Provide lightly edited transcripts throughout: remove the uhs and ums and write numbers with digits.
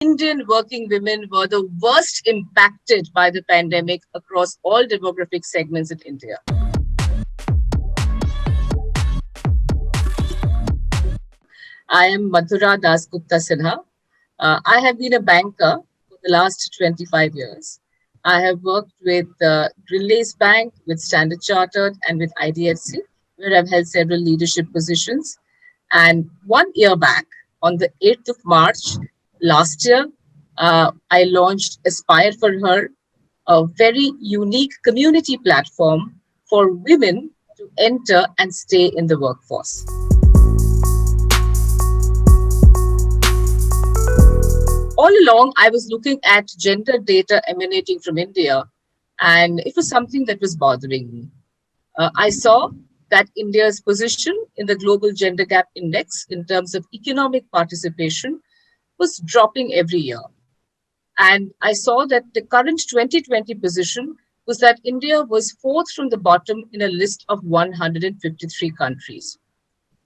Indian working women were the worst impacted by the pandemic across all demographic segments in India. I am Madhura Dasgupta Sinha. I have been a banker for the last 25 years. I have worked with Relays Bank, with Standard Chartered, and with IDFC, where I've held several leadership positions. And 1 year back, on the 8th of March last year, I launched Aspire for Her, a very unique community platform for women to enter and stay in the workforce. All along, I was looking at gender data emanating from India, and it was something that was bothering me. I saw that India's position in the Global Gender Gap Index in terms of economic participation was dropping every year. And I saw that the current 2020 position was that India was fourth from the bottom in a list of 153 countries.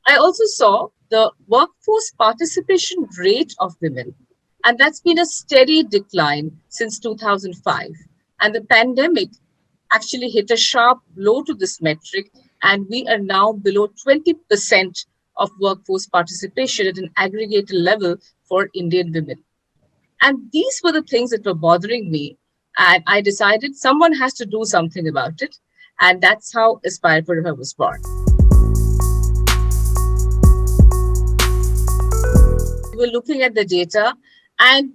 I also saw the workforce participation rate of women, and that's been a steady decline since 2005. And the pandemic actually hit a sharp blow to this metric, and we are now below 20% of workforce participation at an aggregated level for Indian women. And these were the things that were bothering me. And I decided someone has to do something about it. And that's how Aspire for Her was born. We were looking at the data, and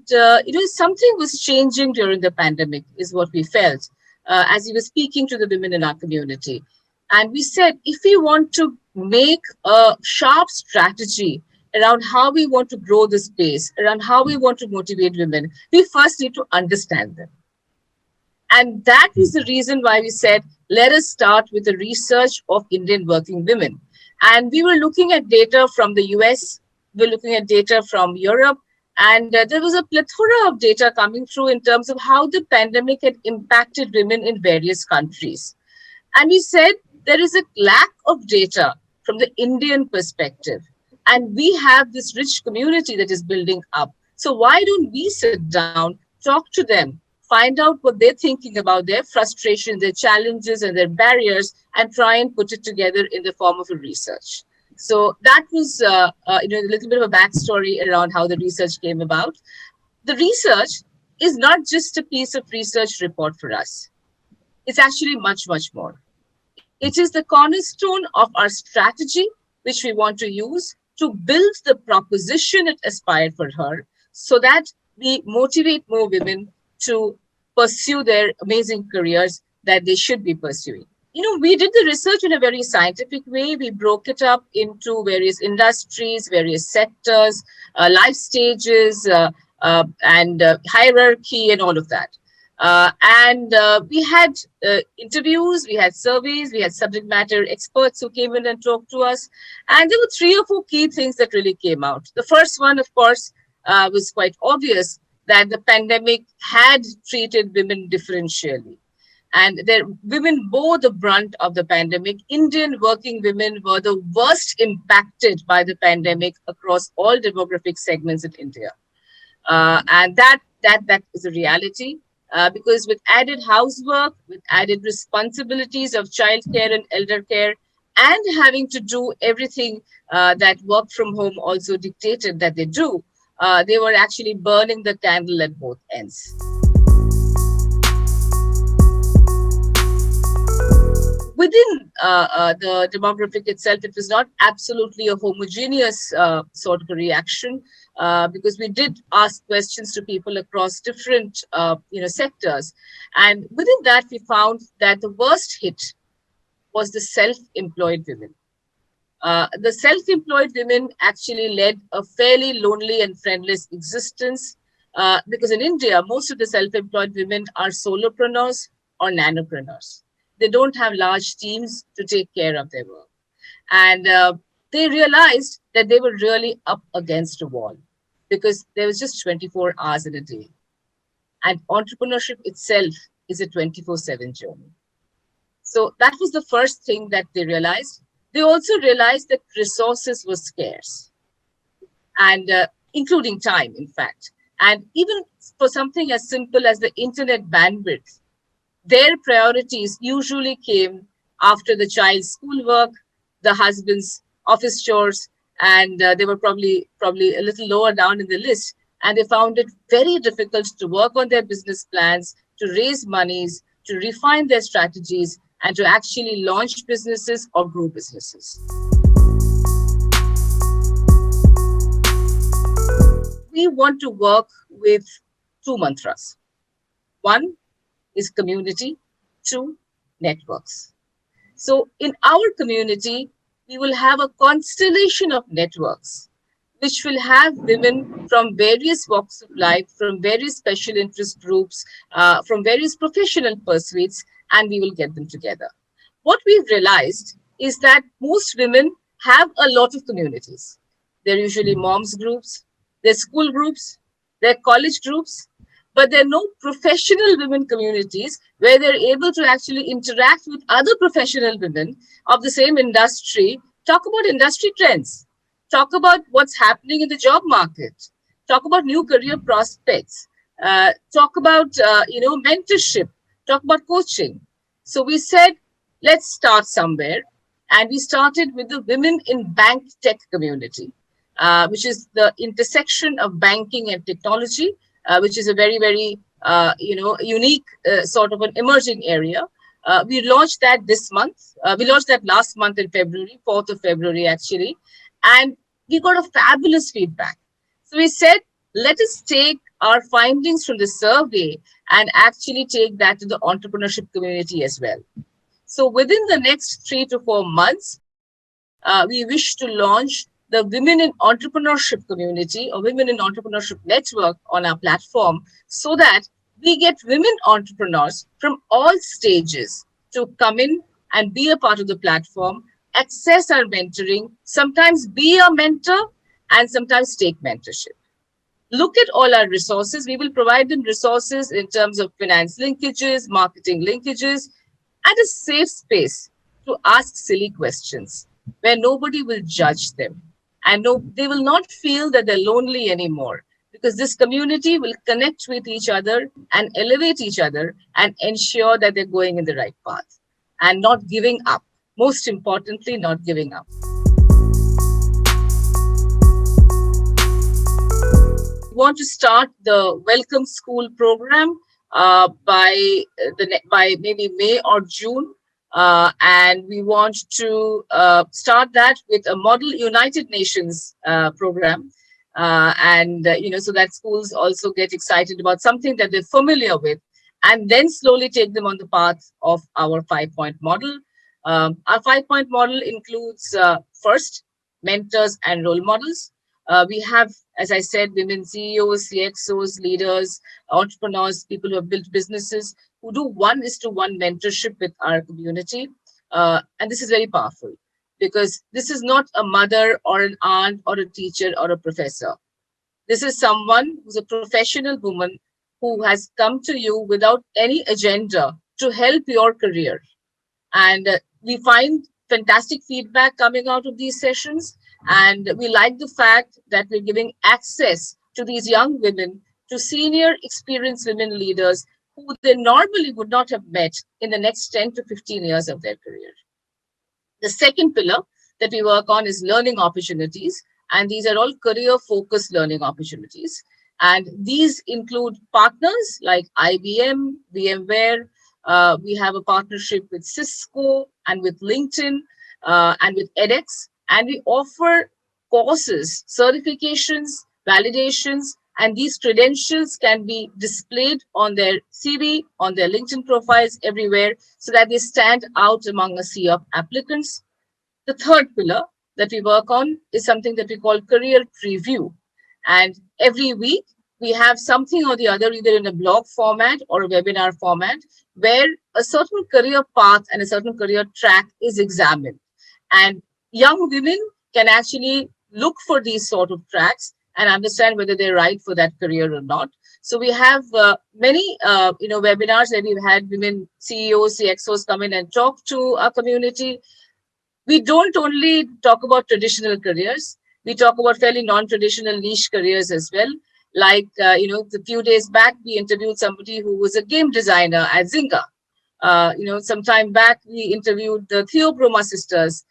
something was changing during the pandemic, is what we felt as we were speaking to the women in our community. And we said, if we want to make a sharp strategy around how we want to grow the space, around how we want to motivate women, we first need to understand them. And that was the reason why we said, let us start with the research of Indian working women. And we were looking at data from the US, we were looking at data from Europe, and there was a plethora of data coming through in terms of how the pandemic had impacted women in various countries. And we said, there is a lack of data from the Indian perspective. And we have this rich community that is building up. So why don't we sit down, talk to them, find out what they're thinking about, their frustration, their challenges, and their barriers, and try and put it together in the form of a research. So that was a little bit of a backstory around how the research came about. The research is not just a piece of research report for us. It's actually much, much more. It is the cornerstone of our strategy, which we want to use to build the proposition at Aspire for Her, so that we motivate more women to pursue their amazing careers that they should be pursuing. We did the research in a very scientific way. We broke it up into various industries, various sectors, life stages, and hierarchy, and all of that. And we had interviews, we had surveys, we had subject matter experts who came in and talked to us. And there were 3 or 4 key things that really came out. The first one, of course, was quite obvious, that the pandemic had treated women differentially. And women bore the brunt of the pandemic. Indian working women were the worst impacted by the pandemic across all demographic segments in India. And that is a reality. Because with added housework, with added responsibilities of childcare and elder care, and having to do everything that work from home also dictated that they do, they were actually burning the candle at both ends. Within the demographic itself, it was not absolutely a homogeneous sort of a reaction, because we did ask questions to people across different sectors. And within that, we found that the worst hit was the self-employed women. The self-employed women actually led a fairly lonely and friendless existence, because in India, most of the self-employed women are solopreneurs or nanopreneurs. They don't have large teams to take care of their work. And they realized that they were really up against a wall, because there was just 24 hours in a day. And entrepreneurship itself is a 24/7 journey. So that was the first thing that they realized. They also realized that resources were scarce, and including time, in fact. And even for something as simple as the internet bandwidth, their priorities usually came after the child's schoolwork, the husband's office chores, and they were probably a little lower down in the list. And they found it very difficult to work on their business plans, to raise monies, to refine their strategies, and to actually launch businesses or grow businesses. We want to work with two mantras. One is community, two, networks. So in our community, we will have a constellation of networks, which will have women from various walks of life, from various special interest groups, from various professional pursuits, and we will get them together. What we've realized is that most women have a lot of communities. They're usually moms groups, they're school groups, they're college groups, but there are no professional women communities where they're able to actually interact with other professional women of the same industry, talk about industry trends, talk about what's happening in the job market, talk about new career prospects, talk about mentorship, talk about coaching. So we said, let's start somewhere. And we started with the Women in Bank Tech community, which is the intersection of banking and technology, which is a very, very, unique sort of an emerging area. We launched that this month. We launched that last month in February, 4th of February, actually. And we got a fabulous feedback. So we said, let us take our findings from the survey and actually take that to the entrepreneurship community as well. So within the next 3 to 4 months, we wish to launch the Women in Entrepreneurship community or Women in Entrepreneurship network on our platform so that we get women entrepreneurs from all stages to come in and be a part of the platform, access our mentoring, sometimes be a mentor and sometimes take mentorship. Look at all our resources. We will provide them resources in terms of finance linkages, marketing linkages, and a safe space to ask silly questions where nobody will judge them. And no, they will not feel that they're lonely anymore because this community will connect with each other and elevate each other and ensure that they're going in the right path and not giving up. Most importantly, not giving up. We want to start the Welcome School program by maybe May or June. And we want to start that with a model United Nations program. So that schools also get excited about something that they're familiar with, and then slowly take them on the path of our 5-point model. Our 5-point model includes first, mentors and role models. We have, as I said, women CEOs, CXOs, leaders, entrepreneurs, people who have built businesses who do 1:1 mentorship with our community. And this is very powerful because this is not a mother or an aunt or a teacher or a professor. This is someone who's a professional woman who has come to you without any agenda to help your career. And we find fantastic feedback coming out of these sessions. And we like the fact that we're giving access to these young women, to senior experienced women leaders who they normally would not have met in the next 10 to 15 years of their career. The second pillar that we work on is learning opportunities. And these are all career-focused learning opportunities. And these include partners like IBM, VMware. We have a partnership with Cisco and with LinkedIn and with edX. And we offer courses, certifications, validations, and these credentials can be displayed on their CV, on their LinkedIn profiles, everywhere, so that they stand out among a sea of applicants. The third pillar that we work on is something that we call career preview. And every week, we have something or the other, either in a blog format or a webinar format, where a certain career path and a certain career track is examined. And young women can actually look for these sort of tracks and understand whether they're right for that career or not. So we have many webinars where we've had women CEOs, CXOs come in and talk to our community. We don't only talk about traditional careers, we talk about fairly non-traditional niche careers as well, Like, a few days back, we interviewed somebody who was a game designer at Zynga. Some time back, we interviewed the Theobroma sisters,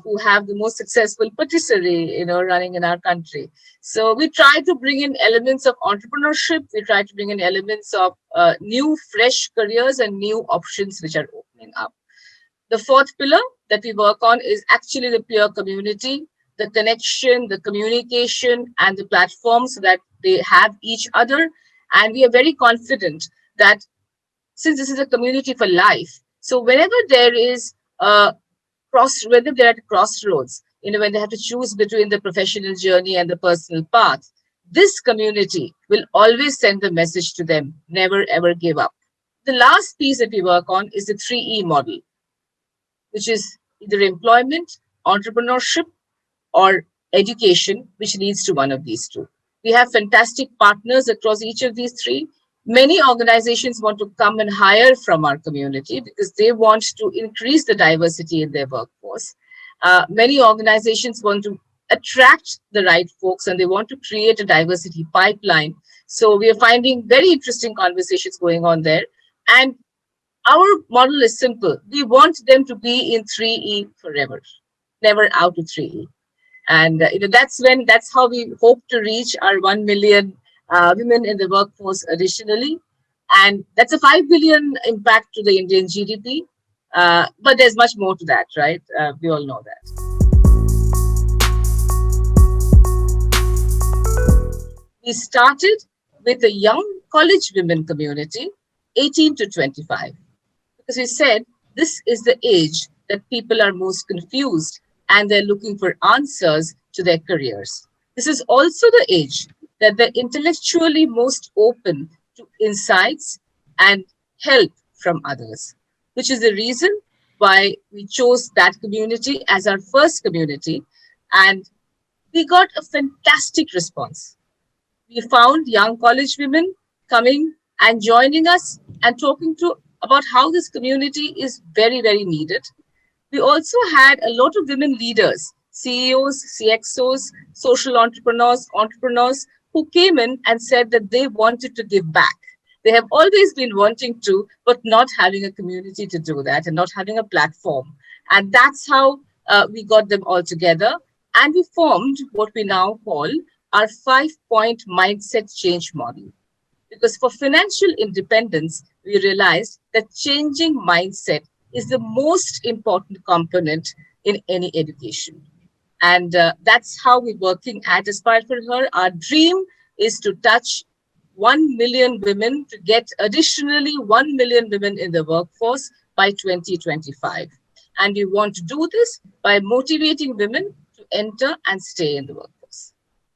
who have the most successful patisserie, running in our country. So we try to bring in elements of entrepreneurship. We try to bring in elements of new, fresh careers and new options which are opening up. The fourth pillar that we work on is actually the peer community, the connection, the communication, and the platforms so that they have each other. And we are very confident that since this is a community for life, so whenever there is a whether they're at crossroads, when they have to choose between the professional journey and the personal path, this community will always send the message to them, never ever give up. The last piece that we work on is the 3E model, which is either employment, entrepreneurship, or education, which leads to one of these two. We have fantastic partners across each of these three. Many organizations want to come and hire from our community because they want to increase the diversity in their workforce. Many organizations want to attract the right folks and they want to create a diversity pipeline. So we are finding very interesting conversations going on there. And our model is simple. We want them to be in 3E forever, never out of 3E. And that's how we hope to reach our 1 million women in the workforce additionally. And that's a 5 billion impact to the Indian GDP. But there's much more to that, right? We all know that. We started with a young college women community, 18 to 25. Because we said this is the age that people are most confused and they're looking for answers to their careers. This is also the age that they're intellectually most open to insights and help from others, which is the reason why we chose that community as our first community. And we got a fantastic response. We found young college women coming and joining us and talking about how this community is very, very needed. We also had a lot of women leaders, CEOs, CXOs, social entrepreneurs who came in and said that they wanted to give back. They have always been wanting to, but not having a community to do that and not having a platform. And that's how we got them all together. And we formed what we now call our 5-point mindset change model. Because for financial independence, we realized that changing mindset is the most important component in any education. And that's how we're working at Aspire for Her. Our dream is to touch 1 million women, to get additionally 1 million women in the workforce by 2025. And we want to do this by motivating women to enter and stay in the workforce.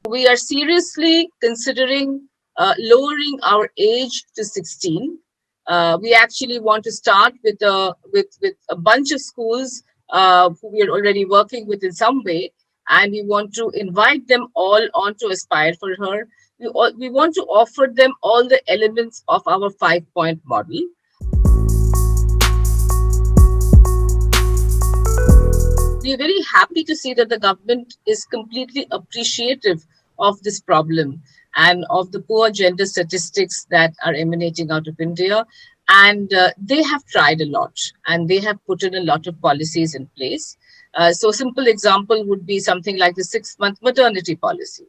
We are seriously considering lowering our age to 16. We actually want to start with a bunch of schools who we are already working with in some way, and we want to invite them all onto Aspire for Her. We want to offer them all the elements of our 5-point model. We are very happy to see that the government is completely appreciative of this problem and of the poor gender statistics that are emanating out of India. And they have tried a lot and they have put in a lot of policies in place. So a simple example would be something like the 6-month maternity policy.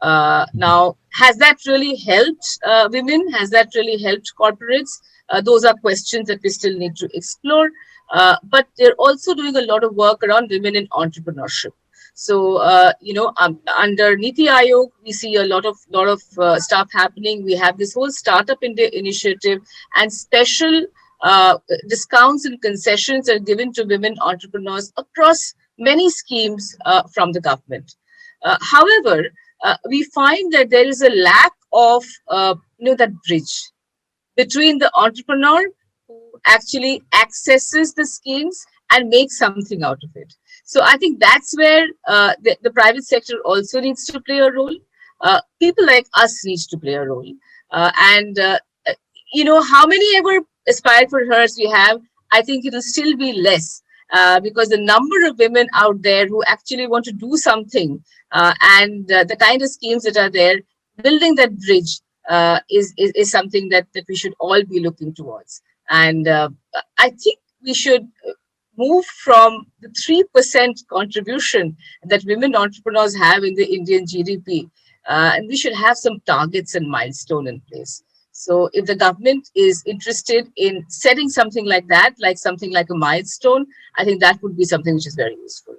Now, has that really helped women? Has that really helped corporates? Those are questions that we still need to explore. But they're also doing a lot of work around women in entrepreneurship. So, under Niti Aayog, we see a lot of stuff happening. We have this whole Startup India initiative, and special discounts and concessions are given to women entrepreneurs across many schemes from the government. However, we find that there is a lack of that bridge between the entrepreneur who actually accesses the schemes and makes something out of it. So I think that's where the private sector also needs to play a role. People like us need to play a role. How many ever Aspire for Hers we have, I think it will still be less because the number of women out there who actually want to do something and the kind of schemes that are there, building that bridge is something that we should all be looking towards. And I think we should move from the 3% contribution that women entrepreneurs have in the Indian GDP, and we should have some targets and milestone in place. So if the government is interested in setting something like that, like something like a milestone, I think that would be something which is very useful.